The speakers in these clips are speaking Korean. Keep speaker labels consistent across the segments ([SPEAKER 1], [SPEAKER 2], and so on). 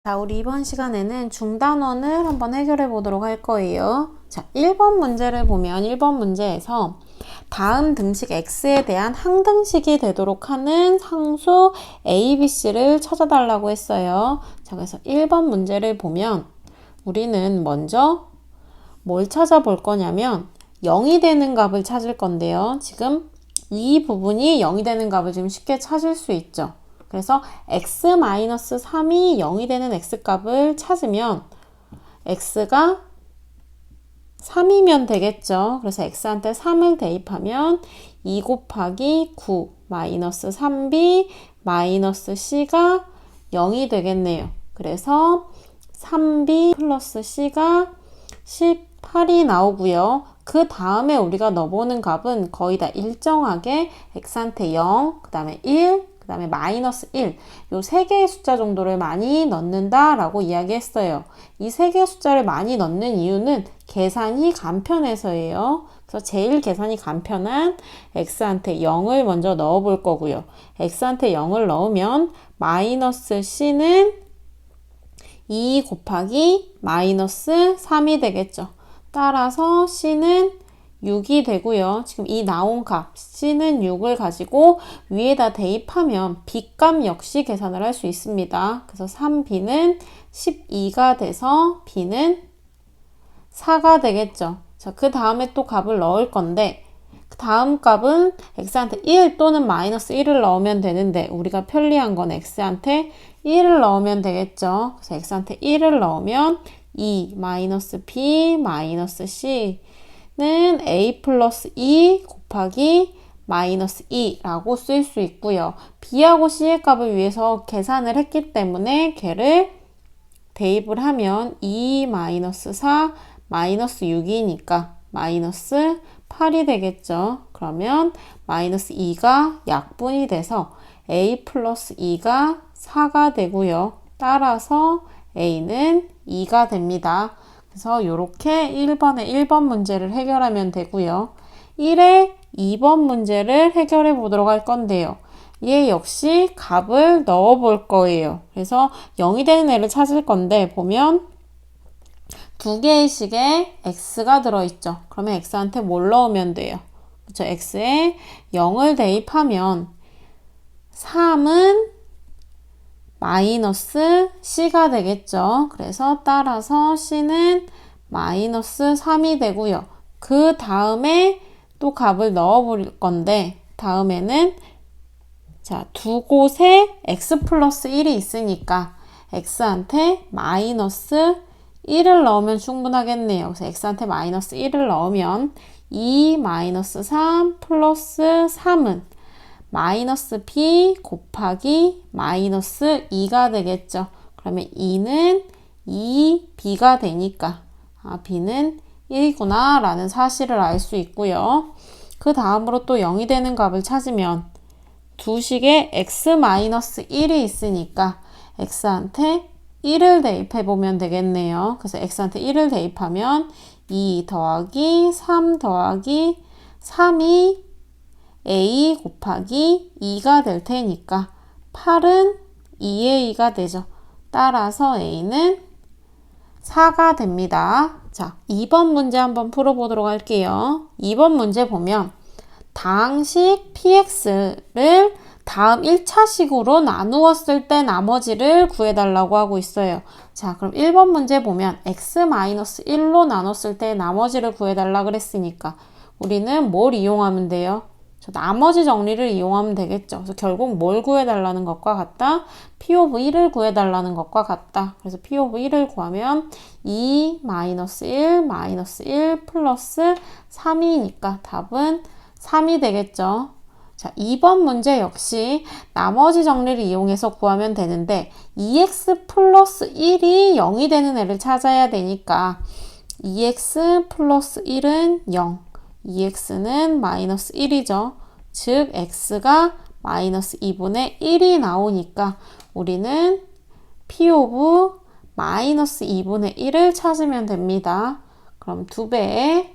[SPEAKER 1] 자, 우리 이번 시간에는 중단원을 한번 해결해 보도록 할 거예요. 자, 1번 문제를 보면 1번 문제에서 다음 등식 x에 대한 항등식이 되도록 하는 상수 a, b, c를 찾아달라고 했어요. 자, 그래서 1번 문제를 보면 우리는 먼저 뭘 찾아볼 거냐면 0이 되는 값을 찾을 건데요. 지금 이 부분이 0이 되는 값을 지금 쉽게 찾을 수 있죠. 그래서 x-3이 0이 되는 x값을 찾으면 x가 3이면 되겠죠. 그래서 x한테 3을 대입하면 2 곱하기 9 마이너스 3b 마이너스 c가 0이 되겠네요. 그래서 3b 플러스 c가 18이 나오고요. 그 다음에 우리가 넣어보는 값은 거의 다 일정하게 x한테 0, 그 다음에 1, 그 다음에 마이너스 1, 요 세 개의 숫자 정도를 많이 넣는다 라고 이야기했어요. 이 세 개의 숫자를 많이 넣는 이유는 계산이 간편해서예요. 그래서 제일 계산이 간편한 x한테 0을 먼저 넣어 볼 거고요. x한테 0을 넣으면 마이너스 c는 2 곱하기 마이너스 3이 되겠죠. 따라서 c는 6이 되고요. 지금 이 나온 값 c는 6을 가지고 위에다 대입하면 b값 역시 계산을 할 수 있습니다. 그래서 3b는 12가 돼서 b는 4가 되겠죠. 자, 그 다음에 또 값을 넣을 건데 그 다음 값은 x한테 1 또는 마이너스 1을 넣으면 되는데 우리가 편리한 건 x한테 1을 넣으면 되겠죠. 그래서 x한테 1을 넣으면 2 마이너스 b 마이너스 c는 a 플러스 2 곱하기 마이너스 2라고 쓸 수 있고요. b하고 c의 값을 위해서 계산을 했기 때문에 걔를 대입을 하면 2 마이너스 4 마이너스 6이니까 마이너스 8이 되겠죠. 그러면 마이너스 2가 약분이 돼서 a 플러스 2가 4가 되고요. 따라서 a는 2가 됩니다. 그래서 이렇게 1번에 1번 문제를 해결하면 되고요. 1에 2번 문제를 해결해 보도록 할 건데요. 얘 역시 값을 넣어 볼 거예요. 그래서 0이 되는 애를 찾을 건데 보면 두 개의 식에 x가 들어있죠. 그러면 x한테 뭘 넣으면 돼요? 그렇죠? x에 0을 대입하면 3은 마이너스 c가 되겠죠. 그래서 따라서 c는 마이너스 3이 되고요. 그 다음에 또 값을 넣어 볼 건데 다음에는 자, 두 곳에 x 플러스 1이 있으니까 x한테 마이너스 1을 넣으면 충분하겠네요. 그래서 x한테 마이너스 1을 넣으면 2 마이너스 3 플러스 3은 마이너스 b 곱하기 마이너스 2가 되겠죠. 그러면 2는 2b가 되니까 b는 1이구나 라는 사실을 알 수 있고요. 그 다음으로 또 0이 되는 값을 찾으면 두 식에 x-1이 있으니까 x한테 1을 대입해보면 되겠네요. 그래서 x한테 1을 대입하면 2 더하기 3 더하기 3이 a 곱하기 2가 될 테니까 8은 2a가 되죠. 따라서 a는 4가 됩니다. 자, 2번 문제 한번 풀어보도록 할게요. 2번 문제 보면 다항식 px를 다음 1차식으로 나누었을 때 나머지를 구해달라고 하고 있어요. 자, 그럼 1번 문제 보면 x-1로 나눴을 때 나머지를 구해달라 그랬으니까 우리는 뭘 이용하면 돼요? 나머지 정리를 이용하면 되겠죠. 그래서 결국 뭘 구해달라는 것과 같다? p of 1을 구해달라는 것과 같다. 그래서 p of 1을 구하면 2 마이너스 1 마이너스 1 플러스 3이니까 답은 3이 되겠죠. 자, 2번 문제 역시 나머지 정리를 이용해서 구하면 되는데 2x 플러스 1이 0이 되는 애를 찾아야 되니까 2x 플러스 1은 0, 2x는 마이너스 1이죠. 즉 x가 마이너스 2분의 1이 나오니까 우리는 p of 마이너스 2분의 1을 찾으면 됩니다. 그럼 2배에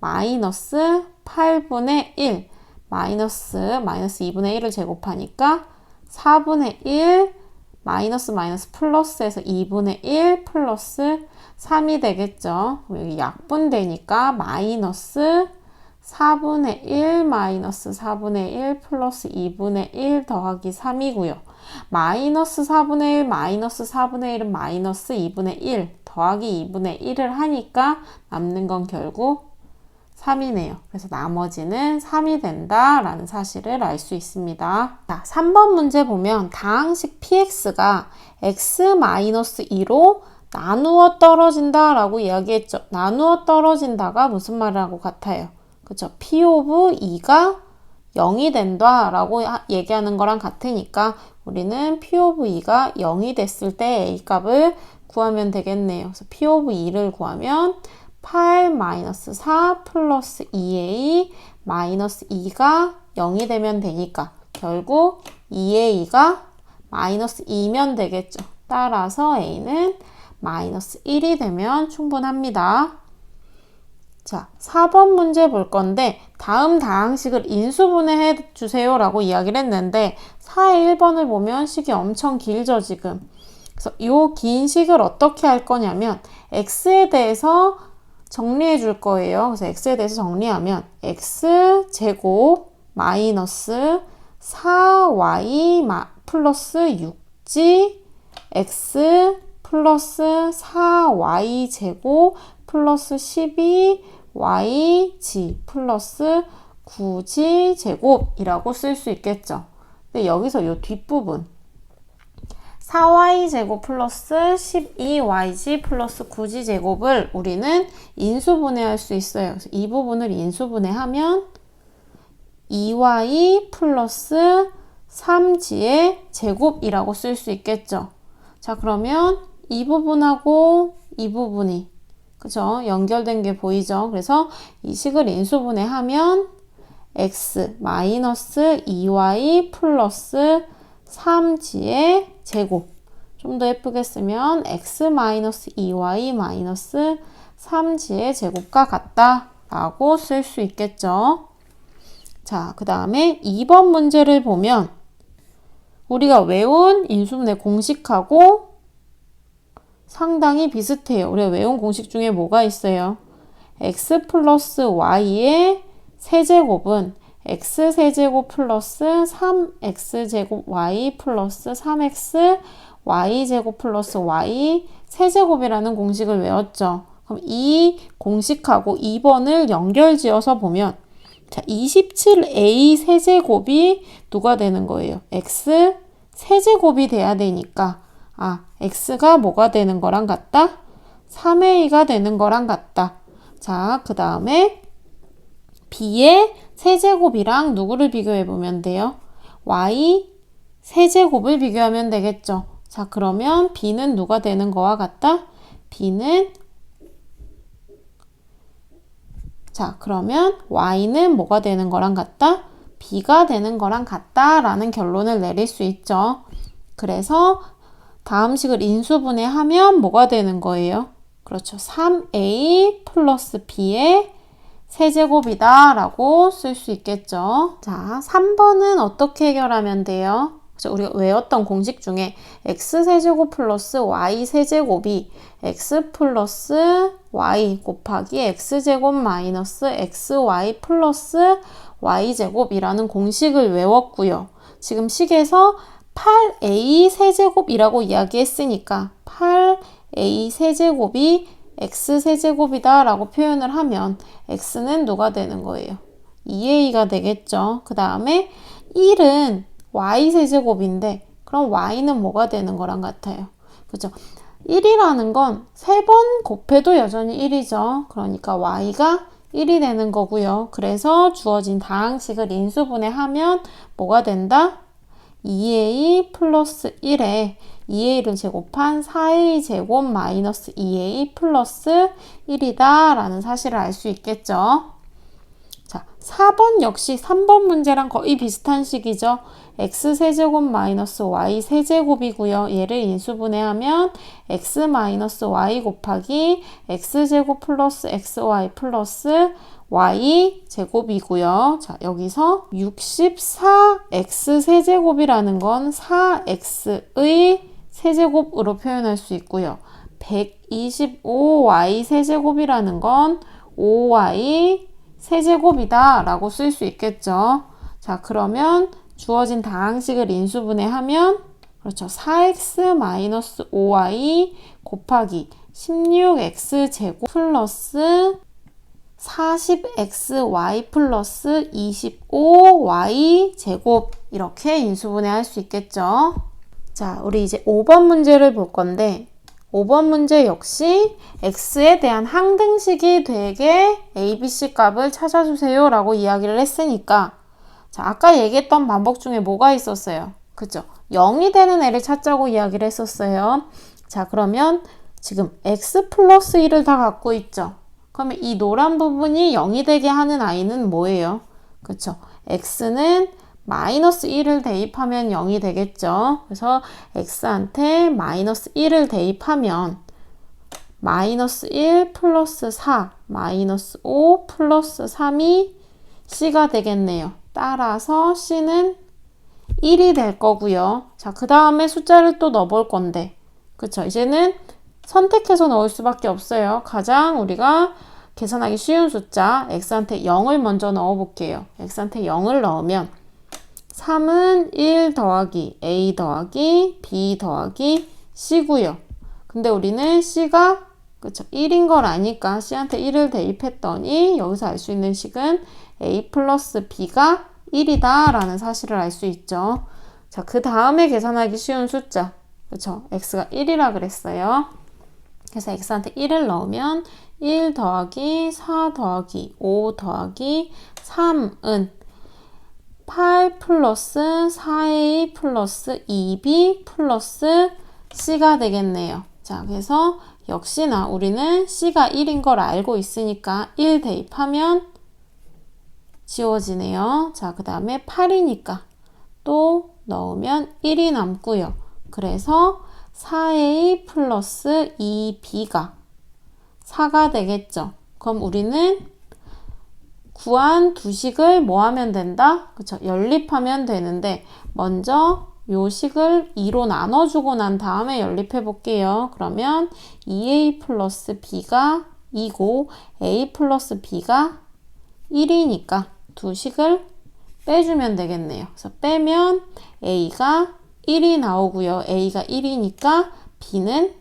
[SPEAKER 1] 마이너스 8분의 1 마이너스 2분의 1을 제곱하니까 4분의 1 마이너스 마이너스 플러스에서 2분의 1 플러스 3이 되겠죠. 그럼 여기 약분되니까 마이너스 4분의 1 마이너스 4분의 1 플러스 2분의 1 더하기 3이고요. 마이너스 4분의 1 마이너스 4분의 1은 마이너스 2분의 1 더하기 2분의 1을 하니까 남는 건 결국 3이네요. 그래서 나머지는 3이 된다라는 사실을 알 수 있습니다. 자, 3번 문제 보면 다항식 px가 x-2로 나누어 떨어진다 라고 이야기했죠. 나누어 떨어진다가 무슨 말하고 같아요? 그쵸? p of 2가 0이 된다 라고 얘기하는 거랑 같으니까 우리는 p of 2가 0이 됐을 때 a 값을 구하면 되겠네요. 그래서 p of 2를 구하면 8-4 플러스 2a 마이너스 2가 0이 되면 되니까 결국 2a가 마이너스 2면 되겠죠. 따라서 a는 마이너스 1이 되면 충분합니다. 자, 4번 문제 볼 건데 다음 다항식을 인수분해해 주세요 라고 이야기를 했는데 4의 1번을 보면 식이 엄청 길죠 지금. 그래서 이 긴 식을 어떻게 할 거냐면 x에 대해서 정리해 줄 거예요. 그래서 x에 대해서 정리하면 x제곱 마이너스 4y 플러스 6g x 플러스 4y제곱 플러스 12yg 플러스 9g 제곱이라고 쓸 수 있겠죠. 근데 여기서 이 뒷부분 4y제곱 플러스 12yg 플러스 9g 제곱을 우리는 인수분해할 수 있어요. 그래서 이 부분을 인수분해하면 2y 플러스 3g의 제곱이라고 쓸 수 있겠죠. 자, 그러면 이 부분하고 이 부분이 그죠? 연결된 게 보이죠? 그래서 이 식을 인수분해하면 x 마이너스 2y 플러스 3g의 제곱 좀 더 예쁘게 쓰면 x 마이너스 2y 마이너스 3g의 제곱과 같다 라고 쓸 수 있겠죠. 자, 그 다음에 2번 문제를 보면 우리가 외운 인수분해 공식하고 상당히 비슷해요. 우리가 외운 공식 중에 뭐가 있어요? x 플러스 y의 세제곱은 x 세제곱 플러스 3x제곱 y 플러스 3x y제곱 플러스 y 세제곱이라는 공식을 외웠죠. 그럼 이 공식하고 2번을 연결지어서 보면 자, 27a 세제곱이 누가 되는 거예요? x 세제곱이 돼야 되니까 x가 뭐가 되는 거랑 같다? 3a가 되는 거랑 같다. 자, 그 다음에 b의 세제곱이랑 누구를 비교해 보면 돼요? y 세제곱을 비교하면 되겠죠. 자, 그러면 b는 누가 되는 거와 같다? b는 자, 그러면 y는 뭐가 되는 거랑 같다? b가 되는 거랑 같다라는 결론을 내릴 수 있죠. 그래서 다음 식을 인수분해하면 뭐가 되는 거예요? 그렇죠. 3a 플러스 b의 세제곱이다 라고 쓸 수 있겠죠. 자, 3번은 어떻게 해결하면 돼요? 그렇죠? 우리가 외웠던 공식 중에 x세제곱 플러스 y세제곱이 x 플러스 y 곱하기 x제곱 마이너스 xy 플러스 y제곱이라는 공식을 외웠고요. 지금 식에서 8a 세제곱이라고 이야기했으니까 8a 세제곱이 x 세제곱이다 라고 표현을 하면 x는 누가 되는 거예요? 2a가 되겠죠. 그 다음에 1은 y 세제곱인데 그럼 y는 뭐가 되는 거랑 같아요? 그죠? 1이라는 건 3번 곱해도 여전히 1이죠. 그러니까 y가 1이 되는 거고요. 그래서 주어진 다항식을 인수분해하면 뭐가 된다? 2a 플러스 1에 2a를 제곱한 4a 제곱 마이너스 2a 플러스 1이다 라는 사실을 알 수 있겠죠. 자, 4번 역시 3번 문제랑 거의 비슷한 식이죠. x세제곱 마이너스 y세제곱이고요. 얘를 인수분해하면 x 마이너스 y 곱하기 x제곱 플러스 xy 플러스 y제곱이고요. 자, 여기서 64x 세제곱이라는 건 4x의 세제곱으로 표현할 수 있고요. 125y 세제곱이라는 건 5y 세제곱이다 라고 쓸 수 있겠죠. 자, 그러면 주어진 다항식을 인수분해하면 그렇죠. 4x-5y 곱하기 16x 제곱 플러스 40xy 플러스 25y 제곱 이렇게 인수분해할 수 있겠죠. 자, 우리 이제 5번 문제를 볼 건데 5번 문제 역시 x에 대한 항등식이 되게 abc 값을 찾아주세요 라고 이야기를 했으니까 자, 아까 얘기했던 방법 중에 뭐가 있었어요? 그죠? 0이 되는 애를 찾자고 이야기를 했었어요. 자, 그러면 지금 x 플러스 1을 다 갖고 있죠? 그러면 이 노란 부분이 0이 되게 하는 아이는 뭐예요? 그쵸? x는 마이너스 1을 대입하면 0이 되겠죠? 그래서 x한테 마이너스 1을 대입하면 마이너스 1 플러스 4 마이너스 5 플러스 3이 c가 되겠네요. 따라서 c는 1이 될 거고요. 자, 그 다음에 숫자를 또 넣어볼 건데 그쵸? 이제는 선택해서 넣을 수밖에 없어요. 가장 우리가 계산하기 쉬운 숫자 x한테 0을 먼저 넣어 볼게요. x한테 0을 넣으면 3은 1 더하기 a 더하기 b 더하기 c고요. 근데 우리는 c가 그쵸 1인 걸 아니까 c한테 1을 대입했더니 여기서 알 수 있는 식은 a 플러스 b가 1이다 라는 사실을 알 수 있죠. 자, 그 다음에 계산하기 쉬운 숫자 그쵸? x가 1이라 그랬어요. 그래서 x한테 1을 넣으면 1 더하기 4 더하기 5 더하기 3은 8 플러스 4a 플러스 2b 플러스 c가 되겠네요. 자, 그래서 역시나 우리는 c가 1인 걸 알고 있으니까 1 대입하면 지워지네요. 자, 그 다음에 8이니까 또 넣으면 1이 남고요. 그래서 4a 플러스 2b가 4가 되겠죠. 그럼 우리는 구한 두 식을 뭐 하면 된다? 그쵸? 연립하면 되는데 먼저 요 식을 2로 나눠주고 난 다음에 연립해 볼게요. 그러면 2a 플러스 b가 2고 a 플러스 b가 1이니까 두 식을 빼주면 되겠네요. 그래서 빼면 a가 1이 나오고요. a가 1이니까 b는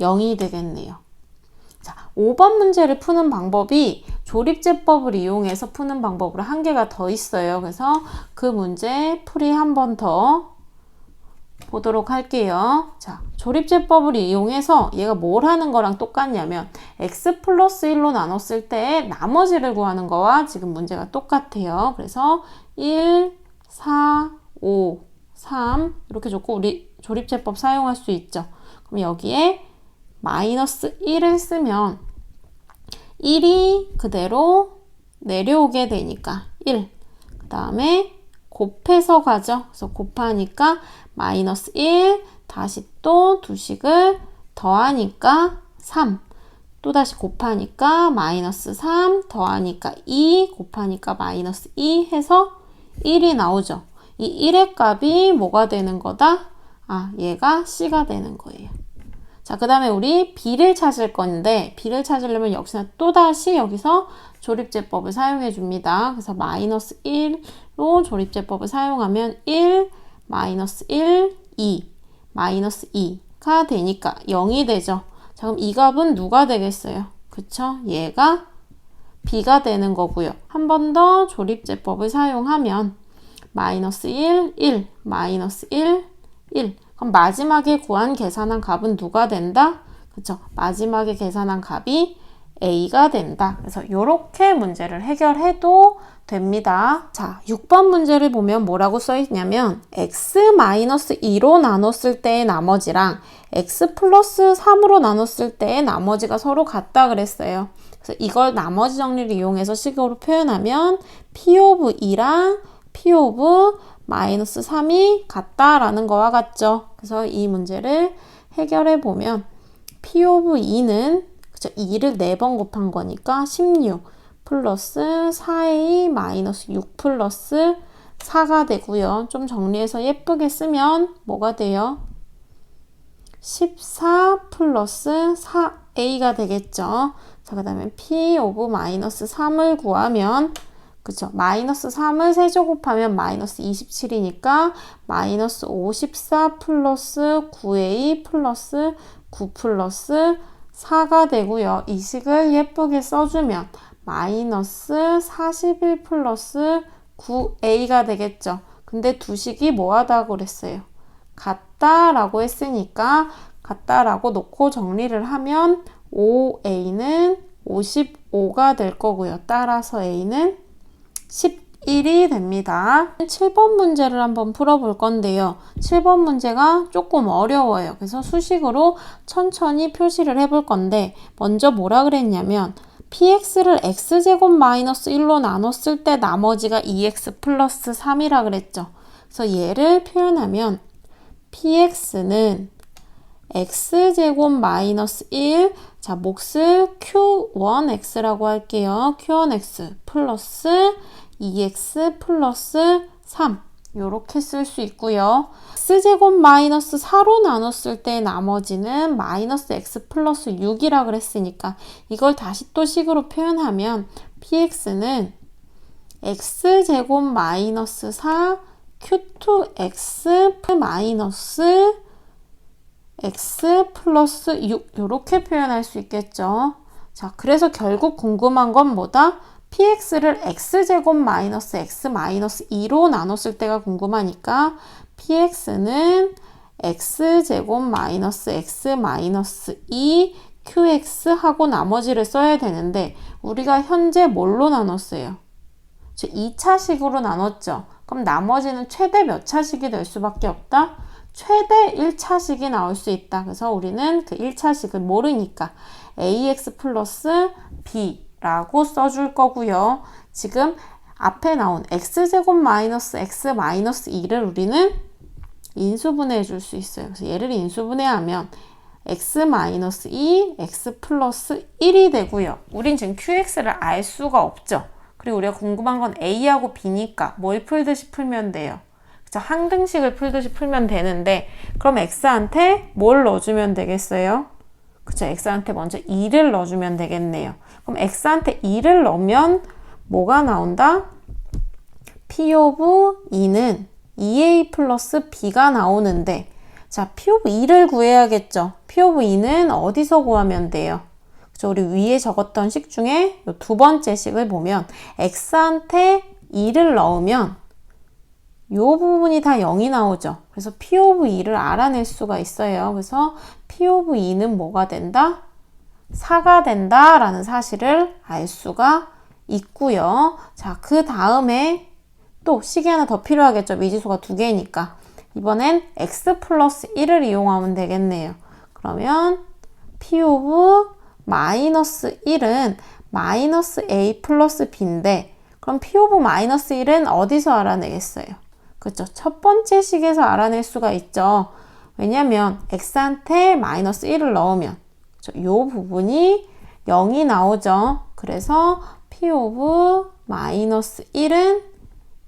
[SPEAKER 1] 0이 되겠네요. 자, 5번 문제를 푸는 방법이 조립제법을 이용해서 푸는 방법으로 한 개가 더 있어요. 그래서 그 문제 풀이 한 번 더 보도록 할게요. 자, 조립제법을 이용해서 얘가 뭘 하는 거랑 똑같냐면 x 플러스 1로 나눴을 때 나머지를 구하는 거와 지금 문제가 똑같아요. 그래서 1, 4, 5, 3 이렇게 줬고 우리 조립제법 사용할 수 있죠. 그럼 여기에 마이너스 1을 쓰면 1이 그대로 내려오게 되니까 1. 그 다음에 곱해서 가죠. 그래서 곱하니까 마이너스 1, 다시 또 두 식을 더하니까 3. 또 다시 곱하니까 마이너스 3, 더하니까 2, 곱하니까 마이너스 2 해서 1이 나오죠. 이 1의 값이 뭐가 되는 거다? 아, 얘가 c가 되는 거예요. 자, 그 다음에 우리 b를 찾을 건데 b를 찾으려면 역시나 또다시 여기서 조립제법을 사용해 줍니다. 그래서 마이너스 1로 조립제법을 사용하면 1, 마이너스 1, 2, 마이너스 2가 되니까 0이 되죠. 자, 그럼 이 값은 누가 되겠어요? 그쵸? 얘가 b가 되는 거고요. 한 번 더 조립제법을 사용하면 마이너스 1, 1, 마이너스 1, 1. 그럼 마지막에 구한 계산한 값은 누가 된다? 그쵸? 마지막에 계산한 값이 a가 된다. 그래서 이렇게 문제를 해결해도 됩니다. 자, 6번 문제를 보면 뭐라고 써 있냐면 x-2로 나눴을 때의 나머지랑 x 플러스 3으로 나눴을 때의 나머지가 서로 같다 그랬어요. 그래서 이걸 나머지 정리를 이용해서 식으로 표현하면 p 오브 2랑 p 오브 마이너스 3이 같다라는 거와 같죠. 그래서 이 문제를 해결해 보면 p 오브 2는 그쵸, 2를 4번 곱한 거니까 16 플러스 4a 마이너스 6 플러스 4가 되고요. 좀 정리해서 예쁘게 쓰면 뭐가 돼요? 14 플러스 4a가 되겠죠. 자, 그 다음에 p 오브 마이너스 3을 구하면, 그쵸? 마이너스 3을 세제곱하면 마이너스 27이니까 마이너스 54 플러스 9a 플러스 9 플러스 4가 되고요. 이 식을 예쁘게 써주면 마이너스 41 플러스 9a가 되겠죠. 근데 두 식이 뭐하다고 그랬어요? 같다라고 했으니까 같다라고 놓고 정리를 하면 5a는 55가 될 거고요. 따라서 a는 11이 됩니다. 7번 문제를 한번 풀어볼 건데요. 7번 문제가 조금 어려워요. 그래서 수식으로 천천히 표시를 해볼 건데 먼저 뭐라 그랬냐면 px를 x제곱 마이너스 1로 나눴을 때 나머지가 2x 플러스 3이라 그랬죠. 그래서 얘를 표현하면 px는 x제곱 마이너스 1, 자, 몫을 q1x라고 할게요. q1x 플러스 2x 플러스 3 이렇게 쓸 수 있고요. x제곱 마이너스 4로 나눴을 때 나머지는 마이너스 x 플러스 6이라 그랬으니까 이걸 다시 또 식으로 표현하면 px는 x제곱 마이너스 4 q2x 마이너스 x 플러스 6 이렇게 표현할 수 있겠죠. 자, 그래서 결국 궁금한 건 뭐다? px를 x제곱 마이너스 x 마이너스 2로 나눴을 때가 궁금하니까 px는 x제곱 마이너스 x 마이너스 2 qx 하고 나머지를 써야 되는데 우리가 현재 뭘로 나눴어요? 2차식으로 나눴죠. 그럼 나머지는 최대 몇 차식이 될 수밖에 없다? 최대 1차식이 나올 수 있다. 그래서 우리는 그 1차식을 모르니까 ax 플러스 b라고 써줄 거고요. 지금 앞에 나온 x제곱 마이너스 x 마이너스 2를 우리는 인수분해해 줄 수 있어요. 그래서 얘를 인수분해하면 x 마이너스 2, x 플러스 1이 되고요. 우린 지금 qx를 알 수가 없죠. 그리고 우리가 궁금한 건 a하고 b니까 뭘 풀듯이 풀면 돼요? 항등식을 풀듯이 풀면 되는데 그럼 x한테 뭘 넣어주면 되겠어요? 그쵸? x한테 먼저 2를 넣어주면 되겠네요. 그럼 x한테 2를 넣으면 뭐가 나온다? p 오브 2는 2a 플러스 b가 나오는데 자, p 오브 2를 구해야겠죠? p 오브 2는 어디서 구하면 돼요? 그쵸? 우리 위에 적었던 식 중에 이 두 번째 식을 보면 x한테 2를 넣으면 이 부분이 다 0이 나오죠. 그래서 P 오브 2를 알아낼 수가 있어요. 그래서 P 오브 2는 뭐가 된다? 4가 된다 라는 사실을 알 수가 있고요. 자, 그 다음에 또 식이 하나 더 필요하겠죠. 미지수가 두 개니까. 이번엔 x 플러스 1을 이용하면 되겠네요. 그러면 P 오브 마이너스 1은 마이너스 a 플러스 b인데 그럼 P 오브 마이너스 1은 어디서 알아내겠어요? 그렇죠. 첫 번째 식에서 알아낼 수가 있죠. 왜냐면 x한테 마이너스 1을 넣으면 이 부분이 0이 나오죠. 그래서 p 오브 마이너스 1은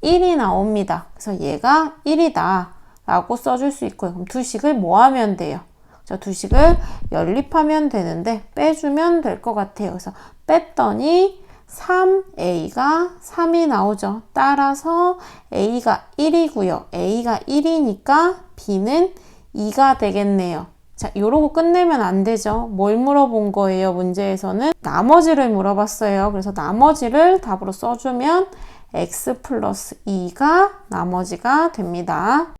[SPEAKER 1] 1이 나옵니다. 그래서 얘가 1이다 라고 써줄 수 있고요. 그럼 두 식을 뭐 하면 돼요? 두 식을 연립하면 되는데 빼주면 될 것 같아요. 그래서 뺐더니 3a가 3이 나오죠. 따라서 a가 1이고요. a가 1이니까 b는 2가 되겠네요. 자, 요러고 끝내면 안 되죠. 뭘 물어본 거예요? 문제에서는 나머지를 물어봤어요. 그래서 나머지를 답으로 써주면 x 플러스 2가 나머지가 됩니다.